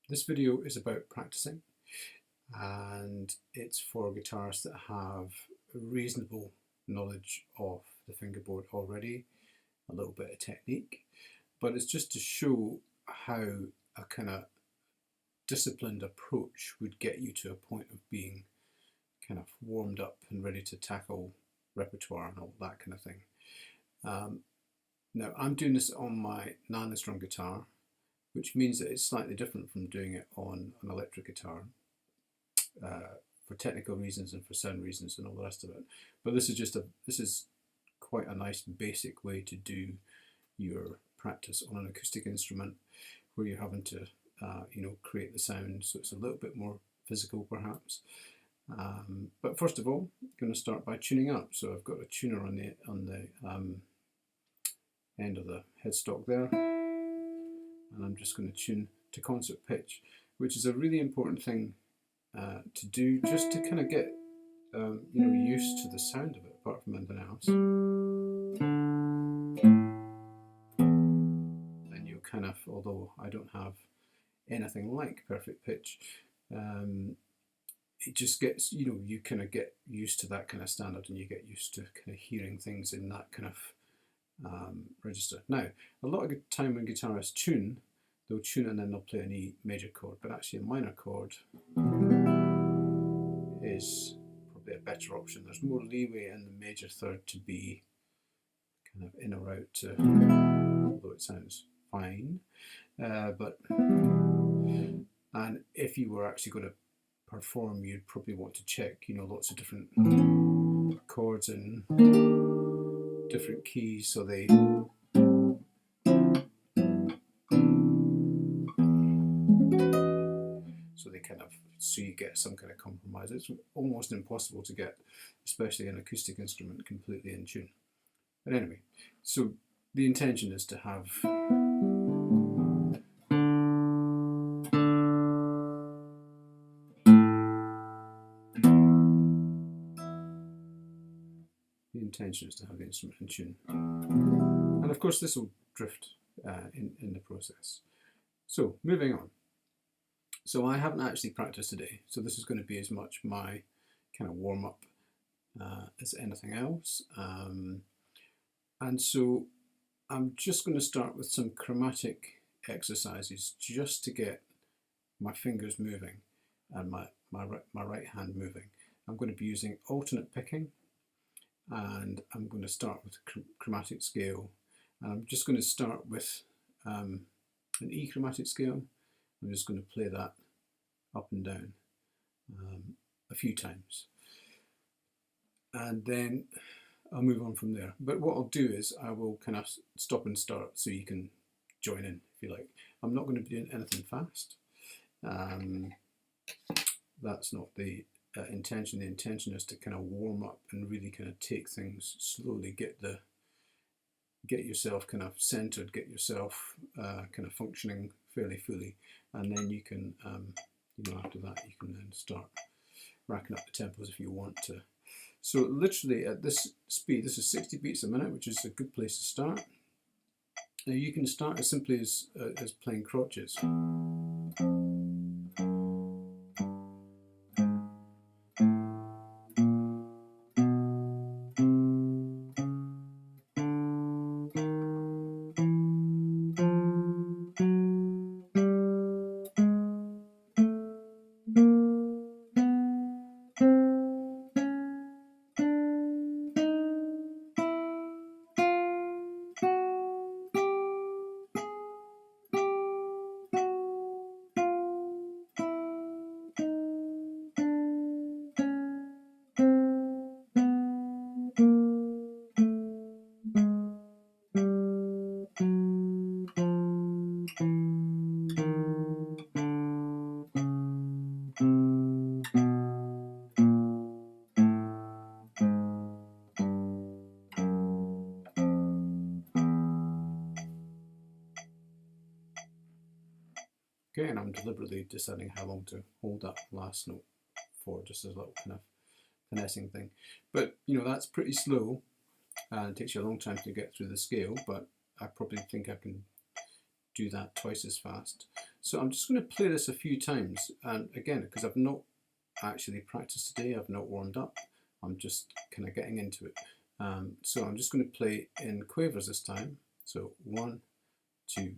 This video is about practicing, and it's for guitarists that have a reasonable knowledge of the fingerboard already, a little bit of technique, but it's just to show how a kind of disciplined approach would get you to a point of being kind of warmed up and ready to tackle repertoire and all that kind of thing. Now I'm doing this on my nano strum guitar, which means that it's slightly different from doing it on an electric guitar for technical reasons and for sound reasons and all the rest of it. But this is quite a nice basic way to do your practice on an acoustic instrument where you're having to create the sound, so it's a little bit more physical perhaps. But first of all, I'm going to start by tuning up. So I've got a tuner on the end of the headstock there, and I'm just going to tune to concert pitch, which is a really important thing to do, just to kind of get used to the sound of it, apart from anything else. Then you'll kind of, although I don't have anything like perfect pitch, it just gets, you kind of get used to that kind of standard, and you get used to kind of hearing things in that kind of register. Now, a lot of time when guitarists tune, they'll tune and then they'll play an E major chord, but actually a minor chord is probably a better option. There's more leeway in the major third to be kind of in or out, although it sounds fine. And if you were actually going to perform, you'd probably want to check, lots of different chords in different keys, so they so you get some kind of compromise. It's almost impossible to get, especially an acoustic instrument, completely in tune. But anyway, so the intention is to have the instrument in tune. And of course this will drift in the process. So moving on. So I haven't actually practiced today, so this is going to be as much my kind of warm-up as anything else. And so I'm just going to start with some chromatic exercises just to get my fingers moving and my right hand moving. I'm going to be using alternate picking, and I'm going to start with a chromatic scale. And I'm just going to start with an E chromatic scale. I'm just going to play that up and down a few times, and then I'll move on from there. But what I'll do is I will kind of stop and start so you can join in if you like. I'm not going to be doing anything fast. That's not the intention. The intention is to kind of warm up and really kind of take things slowly, get yourself kind of centered, get yourself kind of functioning fairly fully, and then you can, after that you can then start racking up the tempos if you want to. So literally at this speed, this is 60 beats a minute, which is a good place to start. Now you can start as simply as playing crotches. Okay, and I'm deliberately deciding how long to hold that last note for, just as a little kind of finessing thing. But that's pretty slow, and it takes you a long time to get through the scale, but I probably think I can do that twice as fast. So I'm just going to play this a few times, and again, because I've not actually practiced today, I've not warmed up, I'm just kind of getting into it. So I'm just going to play in quavers this time. So 1, 2,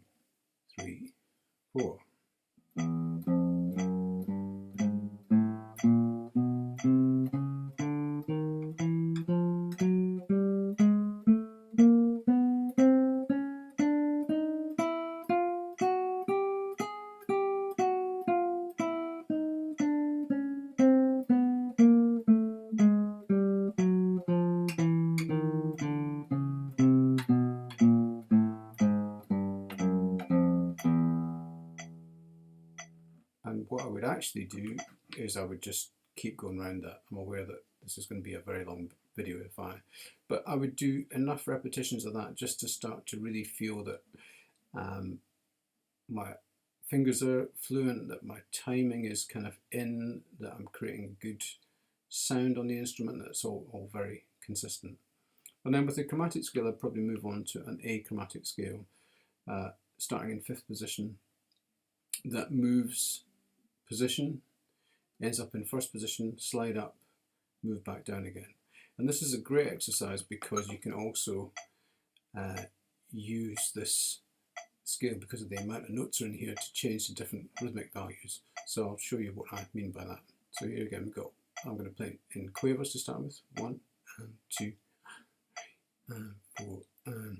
3, 4. And what I would actually do is I would just keep going around that. I'm aware that this is going to be a very long video but I would do enough repetitions of that just to start to really feel that my fingers are fluent, that my timing is kind of in, that I'm creating good sound on the instrument, that's all very consistent. And then with the chromatic scale, I'd probably move on to an achromatic scale, starting in 5th position, that moves position, ends up in 1st position, slide up, move back down again. And this is a great exercise because you can also use this scale, because of the amount of notes are in here, to change to different rhythmic values. So I'll show you what I mean by that. So here again we go. I'm going to play in quavers to start with. 1 and 2 and 4 and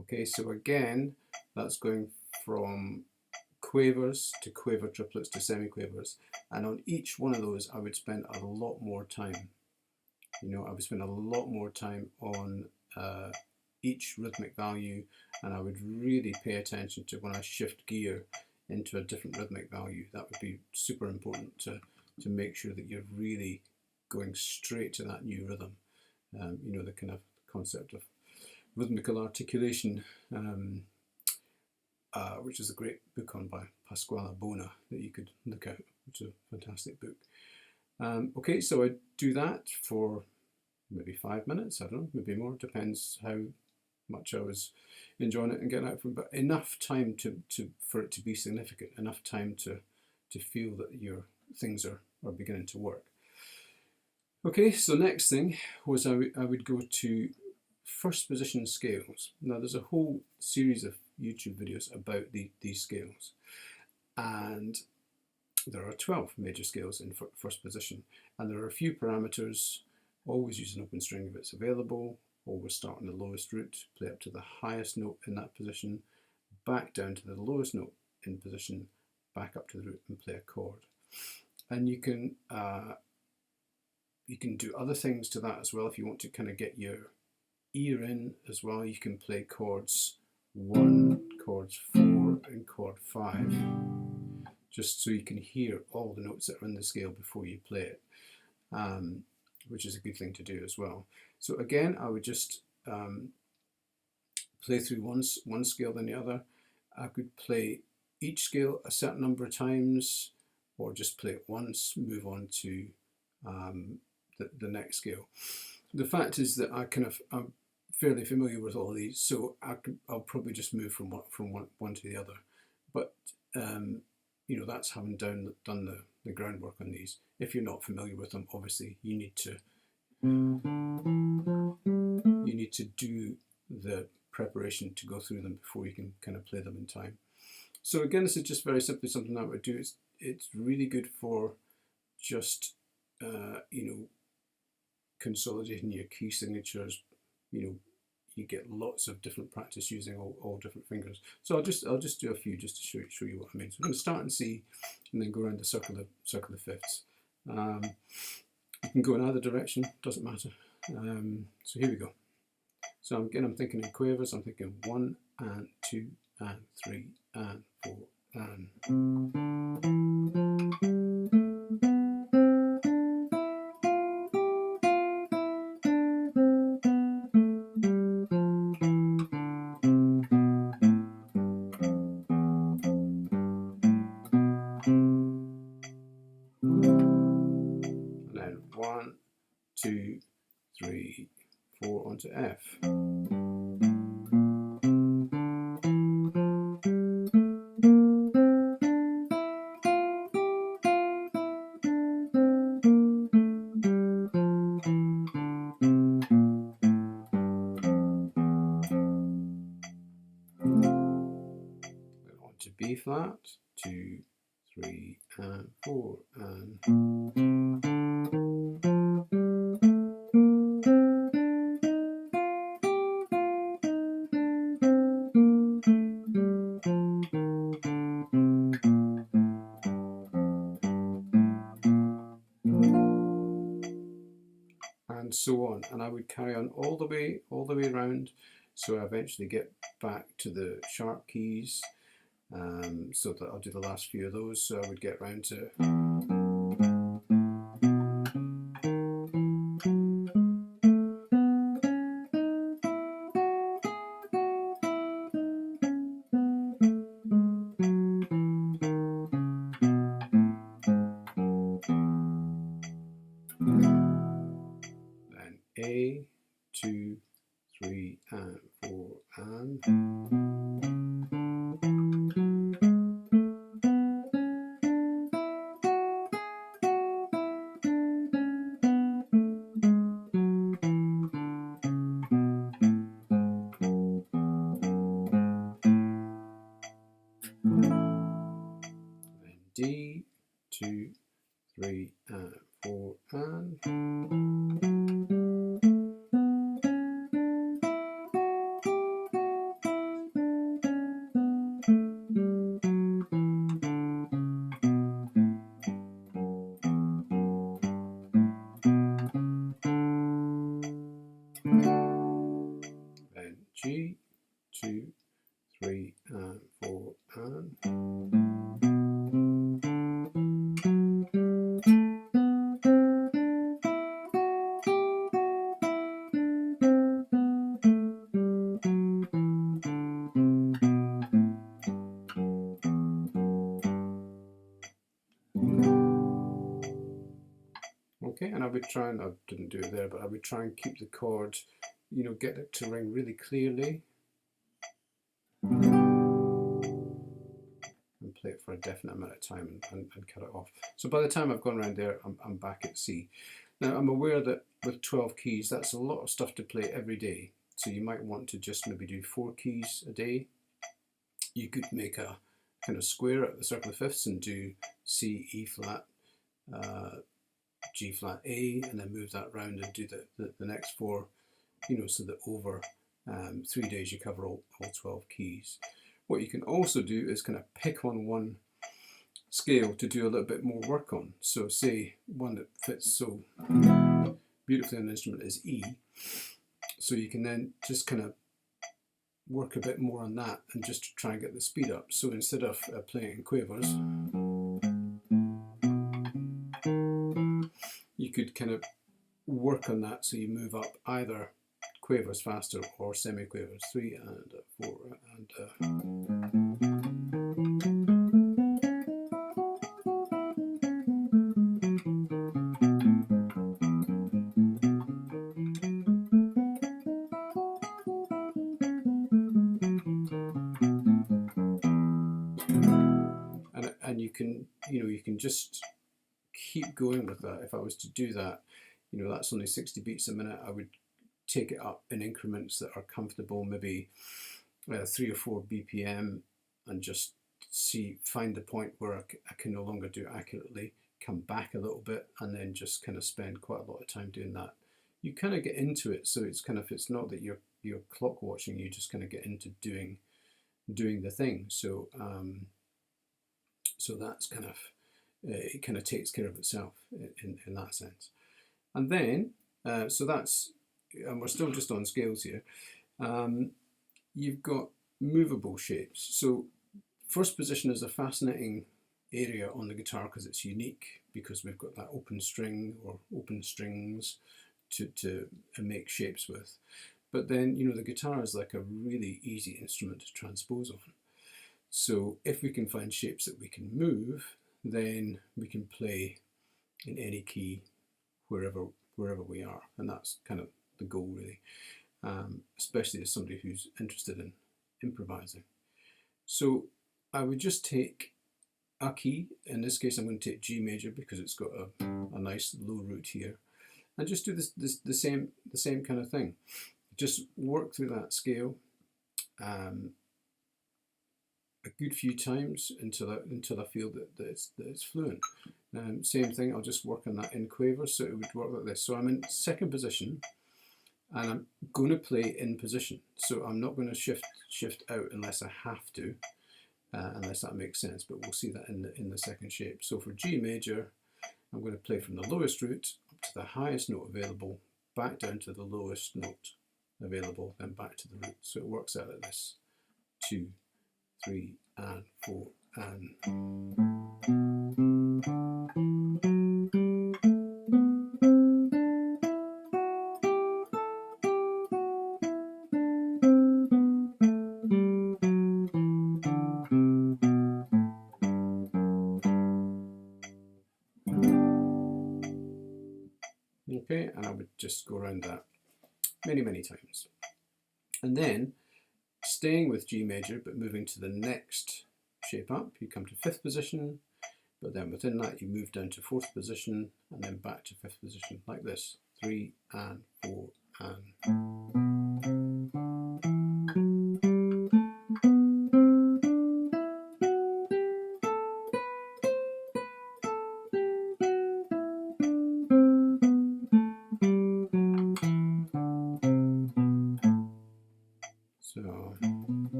okay, so again, that's going from quavers to quaver triplets to semiquavers, and on each one of those I would spend a lot more time. I would spend a lot more time on each rhythmic value, and I would really pay attention to when I shift gear into a different rhythmic value. That would be super important to make sure that you're really going straight to that new rhythm. The kind of concept of rhythmical articulation, which is a great book on by Pasquale Bona that you could look at, which is a fantastic book. Okay, so I do that for maybe 5 minutes, I don't know, maybe more, depends how much I was enjoying it and getting out from it, but enough time for it to be significant, enough time to feel that your things are beginning to work. Okay, so next thing was I would go to 1st position scales. Now there's a whole series of YouTube videos about these scales, and there are 12 major scales in 1st position, and there are a few parameters. Always use an open string if it's available, always start on the lowest root, play up to the highest note in that position, back down to the lowest note in position, back up to the root and play a chord. And you can do other things to that as well if you want to kind of get your ear in as well. You can play chords 1, chords 4 and chord 5, just so you can hear all the notes that are in the scale before you play it, which is a good thing to do as well. So again, I would just play through one scale then the other. I could play each scale a certain number of times, or just play it once, move on to the next scale. The fact is that I'm fairly familiar with all of these, so I'll probably just move from one to the other. But that's having done the groundwork on these. If you're not familiar with them, obviously you need to do the preparation to go through them before you can kind of play them in time. So again, this is just very simply something that I would do. It's really good for just consolidating your key signatures, you get lots of different practice using all different fingers. So I'll just do a few just to show you what I mean. So I'm going to start in C and then go around the circle of fifths. You can go in either direction, doesn't matter. So here we go. So again, I'm thinking in quavers. I'm thinking 1 and 2 and 3 and 4 and. And then 1, 2, 3, 4 onto F. Onto B flat, 2, 3 and 4 and. And so on, and I would carry on all the way around, so I eventually get back to the sharp keys, so that I'll do the last few of those. So I would get round to. Then A, 2, 3 and 4 and. Then D, 2, 3 and 4 and. Then G, 2, 3 and 4 and. Okay, and I would try and, I didn't do it there, but I would try and keep the chord, get it to ring really clearly. And play it for a definite amount of time and cut it off. So by the time I've gone around there, I'm back at C. Now I'm aware that with 12 keys, that's a lot of stuff to play every day. So you might want to just maybe do 4 keys a day. You could make a kind of square at the circle of fifths and do C, E flat, G flat, A, and then move that round and do the next 4, so that over 3 days you cover all 12 keys. What you can also do is kind of pick on one scale to do a little bit more work on. So say one that fits so beautifully on the instrument is E. So you can then just kind of work a bit more on that and just try and get the speed up. So instead of playing in quavers, you could kind of work on that so you move up either quavers faster or semi-quavers, 3 and 4 and. And you can just keep going with that. If I was to do that, that's only 60 beats a minute. I would take it up in increments that are comfortable, maybe 3 or 4 BPM, and just find the point where I can no longer do it accurately, come back a little bit, and then just kind of spend quite a lot of time doing that, you kind of get into it. So it's kind of, it's not that you're clock watching, you just kind of get into doing the thing. So so that's kind of it kind of takes care of itself in that sense. And then so that's, and we're still just on scales here. You've got movable shapes. So first position is a fascinating area on the guitar because it's unique, because we've got that open string or open strings to make shapes with. But then, you know, the guitar is like a really easy instrument to transpose on. So if we can find shapes that we can move, then we can play in any key wherever we are, and that's kind of the goal, really, especially as somebody who's interested in improvising. So I would just take a key. In this case, I'm going to take G major because it's got a nice low root here, and just do the same kind of thing. Just work through that scale a good few times until I feel that it's fluent. Same thing, I'll just work on that in quaver, so it would work like this. So I'm in second position, and I'm going to play in position. So I'm not going to shift out unless I have to, unless that makes sense. But we'll see that in the second shape. So for G major, I'm going to play from the lowest root up to the highest note available, back down to the lowest note available, then back to the root. So it works out like this: 2, 3, and 4, and. Okay, and I would just go around that many times. And then, staying with G major, but moving to the next shape up, you come to fifth position, but then within that you move down to fourth position, and then back to fifth position, like this: 3, and 4, and. So.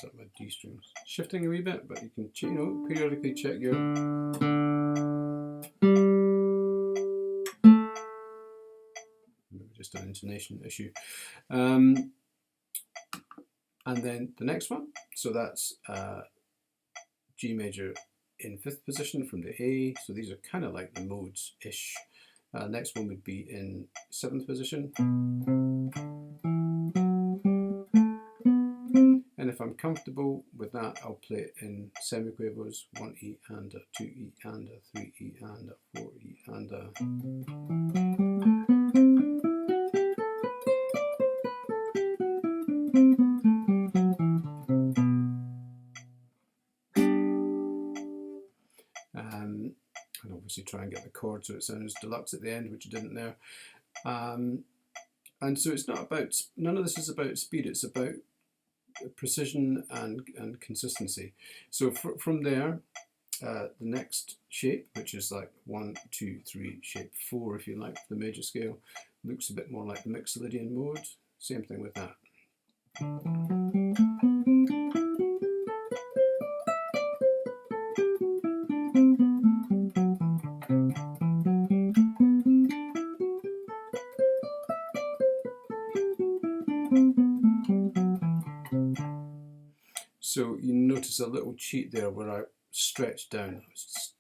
Up my D strings, shifting a wee bit, but you can, you know, periodically check your. Maybe just an intonation issue. And then the next one, so that's G major in fifth position from the A. So these are kind of like the modes-ish. Next one would be in seventh position. And if I'm comfortable with that, I'll play it in semiquavers: 1E and a, 2E and a, 3E and a, 4E and a. And obviously try and get the chord so it sounds deluxe at the end, which it didn't there. And so it's not about, none of this is about speed, it's about precision and consistency. So from there, the next shape, which is like 1, 2, 3, shape 4 if you like, the major scale, looks a bit more like the Mixolydian mode. Same thing with that. So you notice a little cheat there where I stretched down.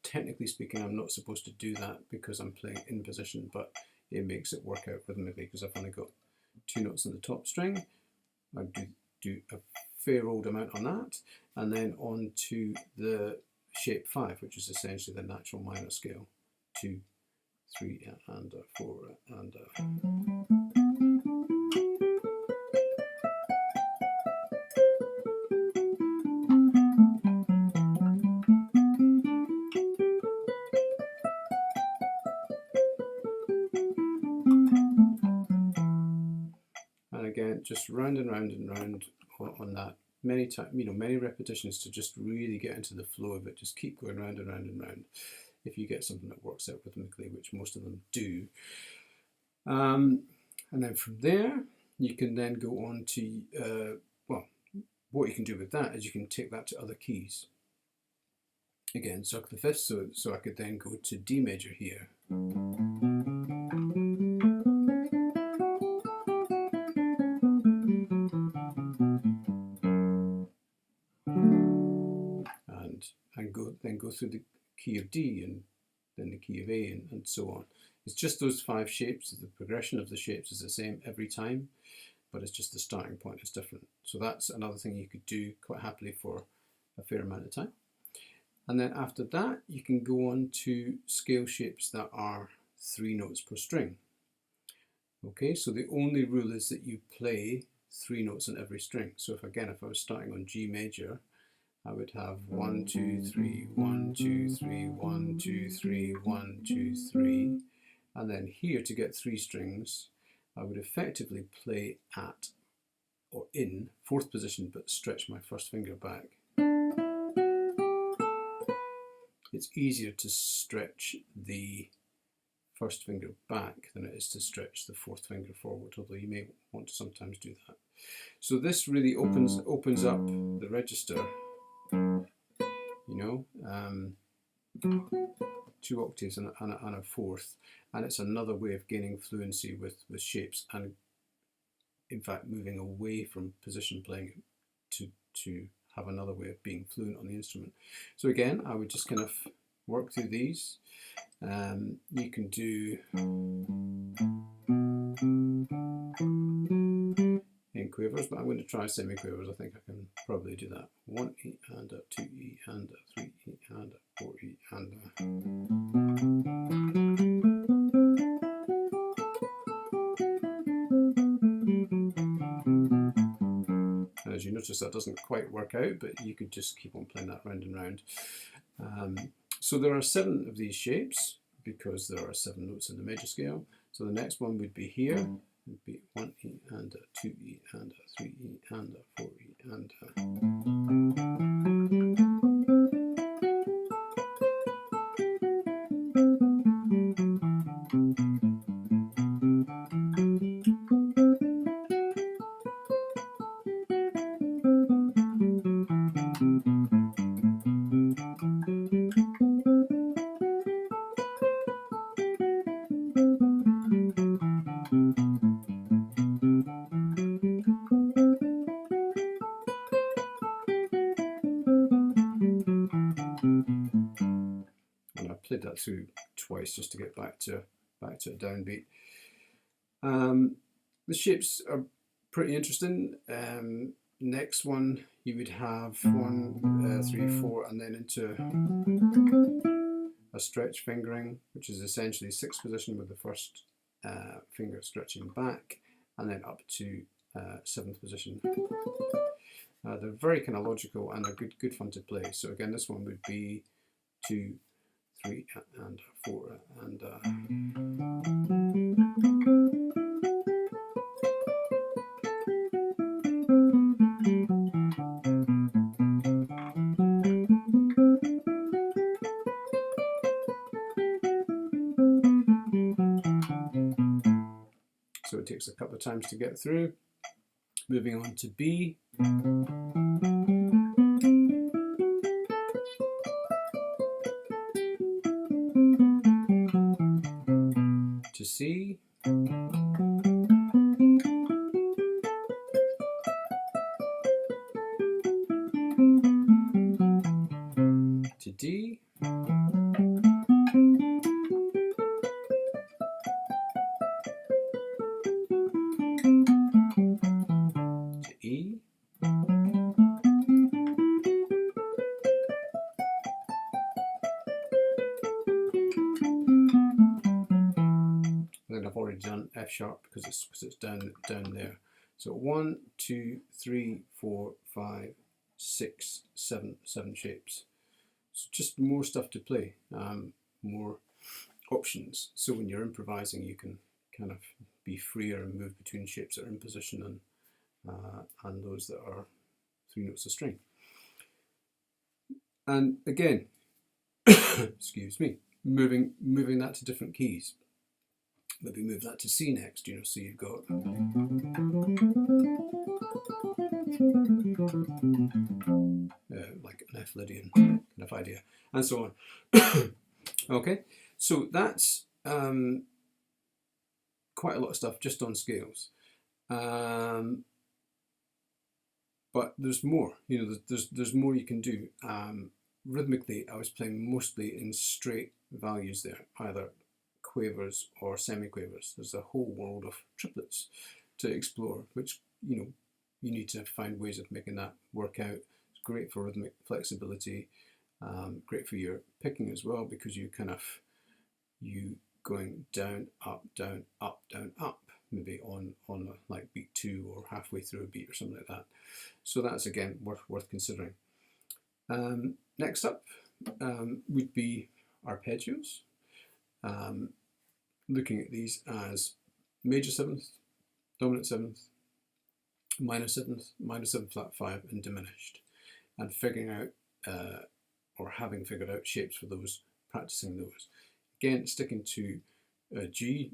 Technically speaking, I'm not supposed to do that because I'm playing in position, but it makes it work out rhythmically because I've only got 2 notes on the top string. I do a fair old amount on that, and then on to the shape 5, which is essentially the natural minor scale: 2, 3, and 4, and. And again, just round and round and round on that many times, many repetitions to just really get into the flow of it. Just keep going round and round and round. If you get something that works out rhythmically, which most of them do. And then from there, you can then go on to, well, what you can do with that is you can take that to other keys. Again, circle the fifth, so I could then go to D major here. And go through the key of D and then the key of A and so on. It's just those 5 shapes. The progression of the shapes is the same every time, but it's just the starting point is different. So that's another thing you could do quite happily for a fair amount of time. And then after that, you can go on to scale shapes that are 3 notes per string. Okay, so the only rule is that you play 3 notes on every string. So if I was starting on G major, I would have 1, 2, 3, 1, 2, 3, 1, 2, 3, 1, 2, 3. And then here, to get 3 strings, I would effectively play at or in 4th position, but stretch my first finger back. It's easier to stretch the first finger back than it is to stretch the 4th finger forward, although you may want to sometimes do that. So this really opens up the register, 2 octaves and a 4th, and it's another way of gaining fluency with shapes, and in fact moving away from position playing to have another way of being fluent on the instrument. So again, I would just kind of work through these. You can do in quavers, but I'm going to try semi-quavers. I think I can probably do that. 1 E and a 2 E and a 3 E and a 4 E and a. As you notice, that doesn't quite work out, but you could just keep on playing that round and round. So there are 7 of these shapes because there are 7 notes in the major scale. So the next one would be here. It would be 1 E and a 2 E and a 3 E and a 4 E and a. And I played that through twice just to get back to a downbeat. The shapes are pretty interesting. Next one, you would have 1, 3, 4, and then into a stretch fingering, which is essentially 6th position with the first finger stretching back, and then up to 7th position. They're very kind of logical and are good fun to play. So again, this one would be 2, 3, and 4, and so it takes a couple of times to get through. Moving on to B. To C. To D. To E. Then I've already done F sharp because it's down there. So 1, 2, 3, 4, 5, 6, 7 shapes. So just more stuff to play, more options. So when you're improvising, you can kind of be freer and move between shapes that are in position and those that are 3 notes a string. And again, excuse me, moving that to different keys. Maybe move that to C next, you know, so you've got like an F Lydian kind of idea, and so on. Okay, so that's quite a lot of stuff just on scales. But there's more, you know, there's more you can do. Rhythmically, I was playing mostly in straight values there, either quavers or semiquavers. There's a whole world of triplets to explore, which, you know, you need to find ways of making that work out. It's great for rhythmic flexibility, great for your picking as well, because you going down, up, down, up, down, up, maybe on like beat 2 or halfway through a beat or something like that. So that's again worth considering. Next up would be arpeggios. Looking at these as major 7th, dominant 7th, minor 7th, minor 7 flat 5, and diminished, and figuring out or having figured out shapes for those, practicing those. Again, sticking to G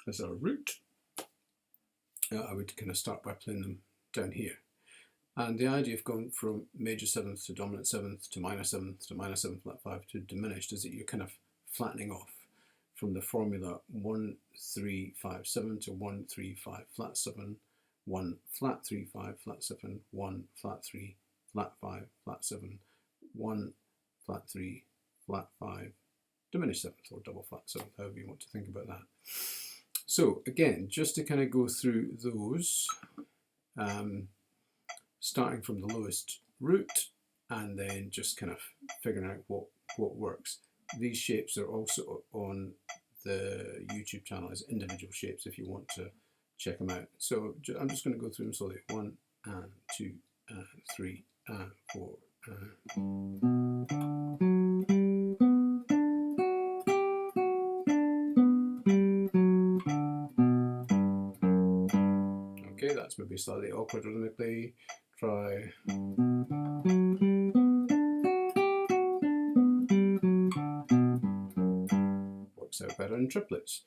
as our root, I would kind of start by playing them down here. And the idea of going from major 7th to dominant 7th to minor 7th to minor 7 flat 5 to diminished is that you're kind of flattening off from the formula 1 3 5 7 to 1 3 5 flat 7, 1 flat 3 5 flat 7, 1 flat 3 flat 5 flat 7, 1 flat 3 flat 5 diminished 7th, or double flat 7th, however you want to think about that. So again, just to kind of go through those, starting from the lowest root and then just kind of figuring out what works. These shapes are also on the YouTube channel as individual shapes if you want to check them out. So I'm just going to go through them slowly. 1 and 2 and 3 and 4 Okay, that's maybe slightly awkward rhythmically. Try. Works out better in triplets.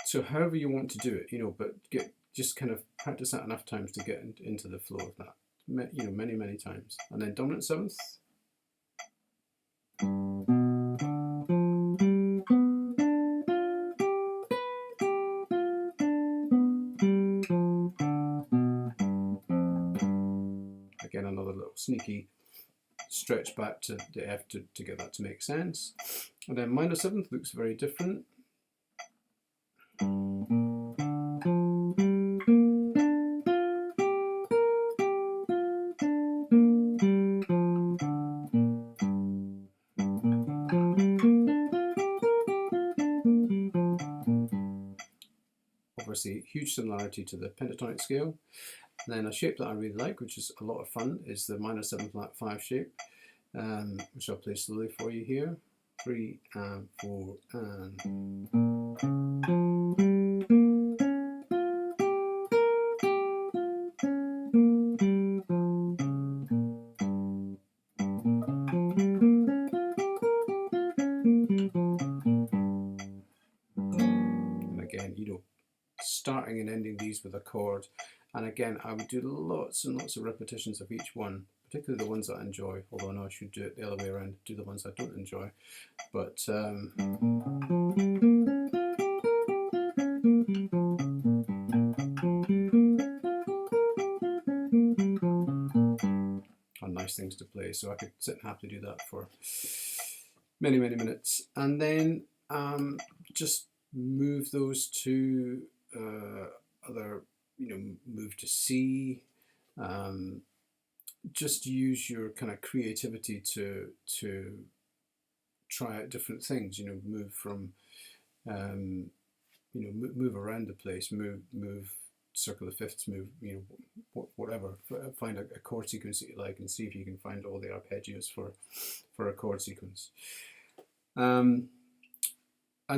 So however you want to do it, you know, but just kind of practice that enough times to get into the flow of that. You know, many times. And then dominant 7th. Again, another little sneaky stretch back to the F to get that to make sense. And then minor 7th looks very different. Obviously, huge similarity to the pentatonic scale. And then a shape that I really like, which is a lot of fun, is the minor 7 flat 5 shape, which I'll play slowly for you here. 3 and 4 and. And again, you know, starting and ending these with a chord. And again, I would do lots and lots of repetitions of each one, particularly the ones that I enjoy, although I know I should do it the other way around, do the ones I don't enjoy. But are nice things to play, so I could sit and happily do that for many minutes. And then just move those to other, you know, move to C. Just use your kind of creativity to try out different things. You know, move from, you know, move around the place. Move circle of fifths. Move, you know, whatever. Find a chord sequence that you like, and see if you can find all the arpeggios for a chord sequence. And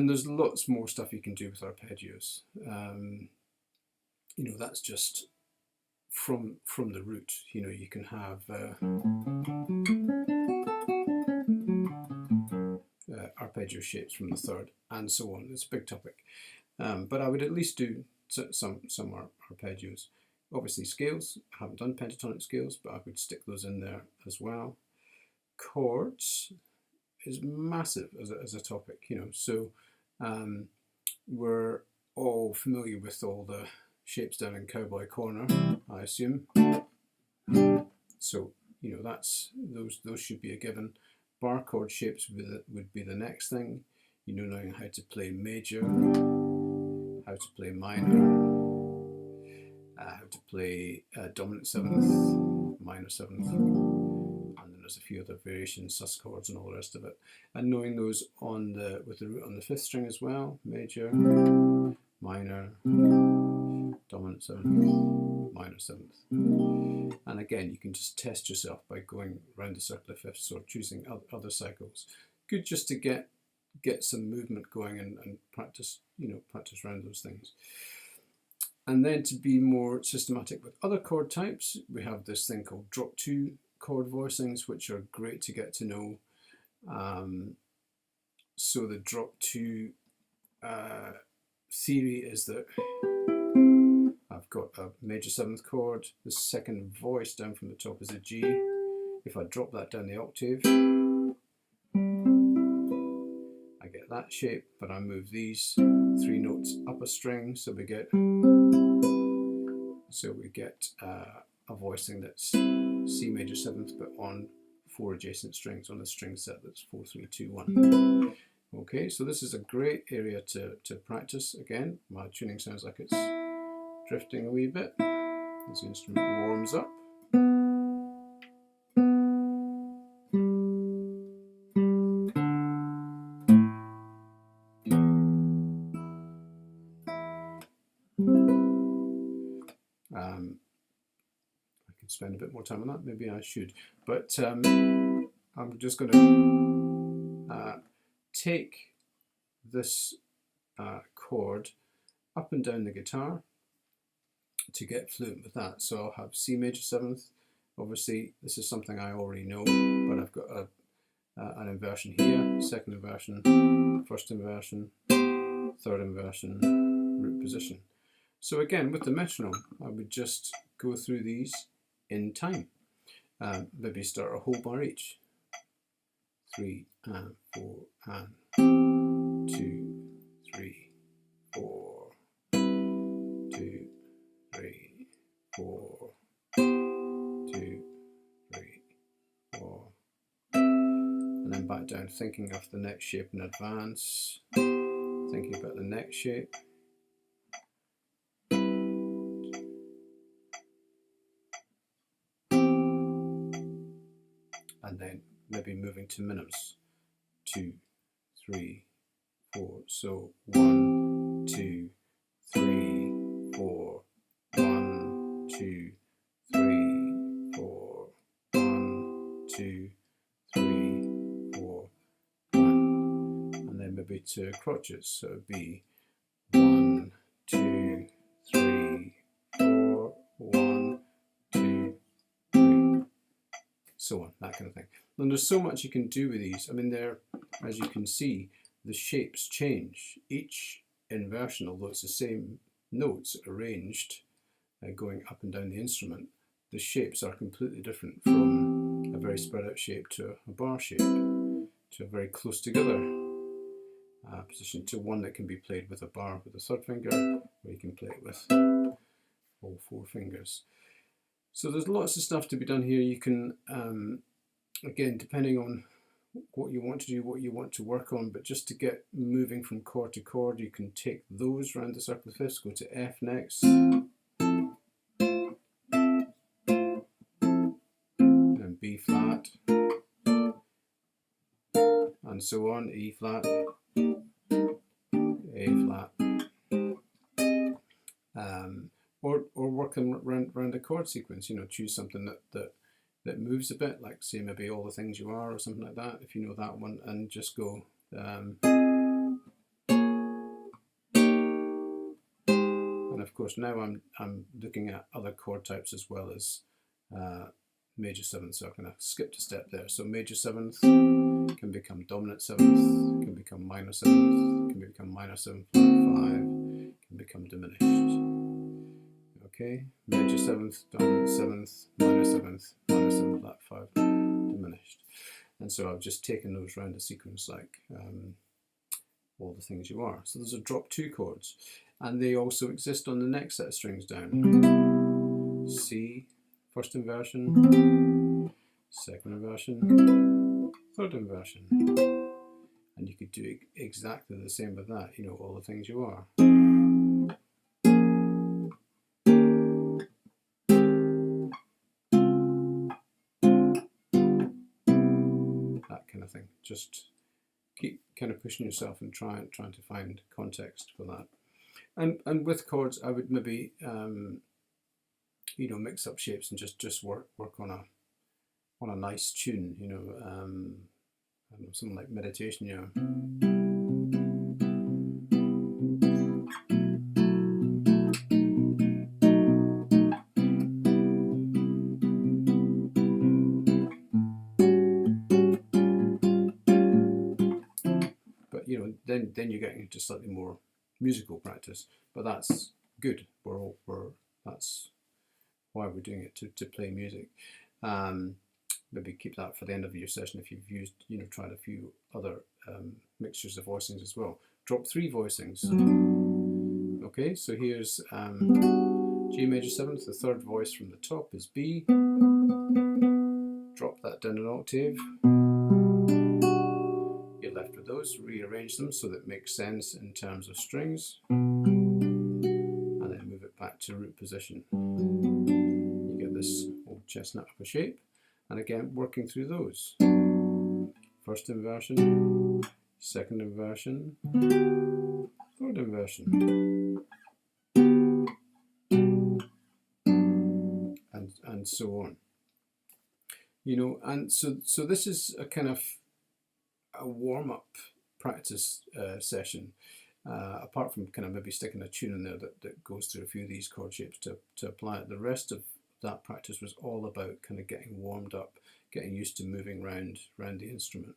there's lots more stuff you can do with arpeggios. You know, that's just from the root. You know, you can have arpeggio shapes from the third, and so on. It's a big topic, but I would at least do some arpeggios. Obviously scales, I haven't done pentatonic scales, but I would stick those in there as well. Chords is massive as a topic, you know, so we're all familiar with all the shapes down in Cowboy Corner, I assume. So, you know, that's those should be a given. Bar chord shapes would be the next thing. You know, knowing how to play major, how to play minor, how to play dominant seventh, minor seventh, and then there's a few other variations, sus chords and all the rest of it. And knowing those on the with the root on the fifth string as well, major, minor, dominant seventh, minor seventh. And again, you can just test yourself by going around the circle of fifths or choosing other cycles. Good just to get some movement going and practice, you know, practice around those things. And then to be more systematic with other chord types, we have this thing called drop 2 chord voicings, which are great to get to know. So the drop 2 theory is that I've got a major seventh chord, the second voice down from the top is a G. If I drop that down the octave, I get that shape, but I move these 3 notes up a string, so we get a voicing that's C major seventh, but on 4 adjacent strings on a string set that's 4, 3, 2, 1. Okay, so this is a great area to practice. Again, my tuning sounds like it's drifting a wee bit as the instrument warms up. I could spend a bit more time on that, maybe I should, but I'm just going to take this chord up and down the guitar to get fluent with that. So I'll have C major seventh. Obviously this is something I already know, but I've got an inversion here, second inversion, first inversion, third inversion, root position. So again, with the metronome, I would just go through these in time. Maybe start a whole bar each. 3 and 4 and 2, 3, 4, 2, 3, 4, 2, 3, 4, and then back down, thinking of the next shape in advance, thinking about the next shape. And then maybe moving to minims. 2, 3, 4. So 1, 2, 3, 4. 1, 2, 3, 4. 1, 2, 3, 4. 1. And then maybe to crotchets. So it would be 1, 2, 3, 4. 1, 2, 3. So on, that kind of thing. And there's so much you can do with these. I mean, they're, as you can see, the shapes change. Each inversion, although it's the same notes arranged going up and down the instrument, the shapes are completely different, from a very spread out shape to a bar shape, to a very close together position, to one that can be played with a bar with a third finger, or you can play it with all 4 fingers. So there's lots of stuff to be done here. You can, again, depending on what you want to do, what you want to work on, but just to get moving from chord to chord, you can take those round the circle of fifths, go to F next, and B flat, and so on, E flat, A flat, or working around a chord sequence. You know, choose something that moves a bit, like say maybe All the Things You Are or something like that, if you know that one, and just go and of course now I'm looking at other chord types as well as major seventh, so I kind of skipped a step there. So major seventh can become dominant seventh, can become minor seventh, can become minor 7 flat 5, can become diminished. Okay, major seventh, dominant seventh, minor 7 flat 5, diminished. And so I've just taken those round a sequence like all the things you are. So those are drop 2 chords, and they also exist on the next set of strings down. C, first inversion, second inversion, third inversion. And you could do exactly the same with that, you know, all the things you are. That kind of thing. Just keep kind of pushing yourself and trying to find context for that. And with chords, I would maybe you know, mix up shapes and just work on a nice tune, you know, I don't know, something like meditation, you know. But you know, then you're getting into slightly more musical practice, but that's good. That's why we're doing it, to play music. Maybe keep that for the end of your session if you've used, you know, tried a few other mixtures of voicings as well. Drop 3 voicings. Okay, so here's G major 7th, the third voice from the top is B. Drop that down an octave. You're left with those, rearrange them so that it makes sense in terms of strings, and then move it back to root position. You get this old chestnut upper shape, and again working through those. First inversion, second inversion, third inversion, and so on. You know, and so this is a kind of a warm-up practice session, apart from kind of maybe sticking a tune in there that goes through a few of these chord shapes to apply it. The rest of that practice was all about kind of getting warmed up, getting used to moving around the instrument.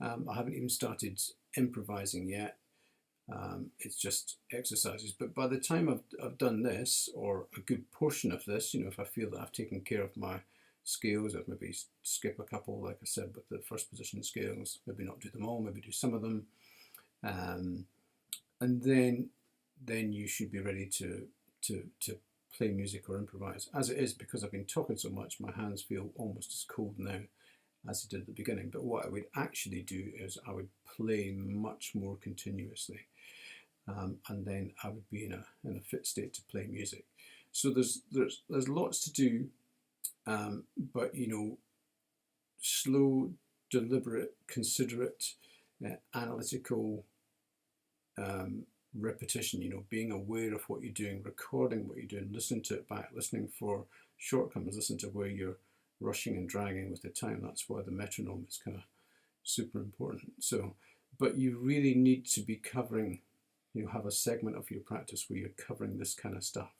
I haven't even started improvising yet. It's just exercises. But by the time I've done this, or a good portion of this, you know, if I feel that I've taken care of my scales, I'd maybe skip a couple, like I said, with the first position scales, maybe not do them all, maybe do some of them, and then you should be ready to play music or improvise. As it is, because I've been talking so much, my hands feel almost as cold now as it did at the beginning. But what I would actually do is I would play much more continuously, and then I would be in a fit state to play music. So there's lots to do, but you know, slow, deliberate, considerate, analytical repetition, you know, being aware of what you're doing, recording what you're doing, listening to it back, listening for shortcomings, listen to where you're rushing and dragging with the time. That's why the metronome is kind of super important. So, but you really need to be covering, you have a segment of your practice where you're covering this kind of stuff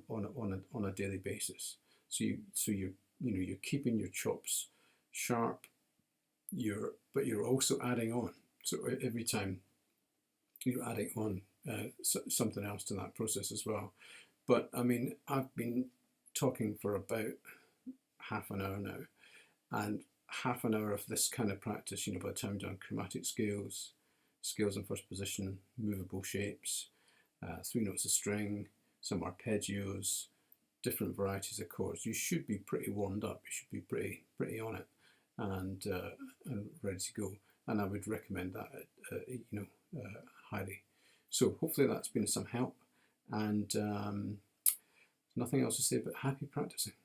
on a daily basis. So you're keeping your chops sharp, but you're also adding on. So every time you're adding on something else to that process as well. But I mean, I've been talking for about half an hour now, and half an hour of this kind of practice, you know, by the time I've done chromatic scales in first position, movable shapes, 3 notes of string, some arpeggios, different varieties of chords, you should be pretty warmed up. You should be pretty on it and ready to go. And I would recommend that, you know, highly. So hopefully that's been some help, and nothing else to say but happy practicing.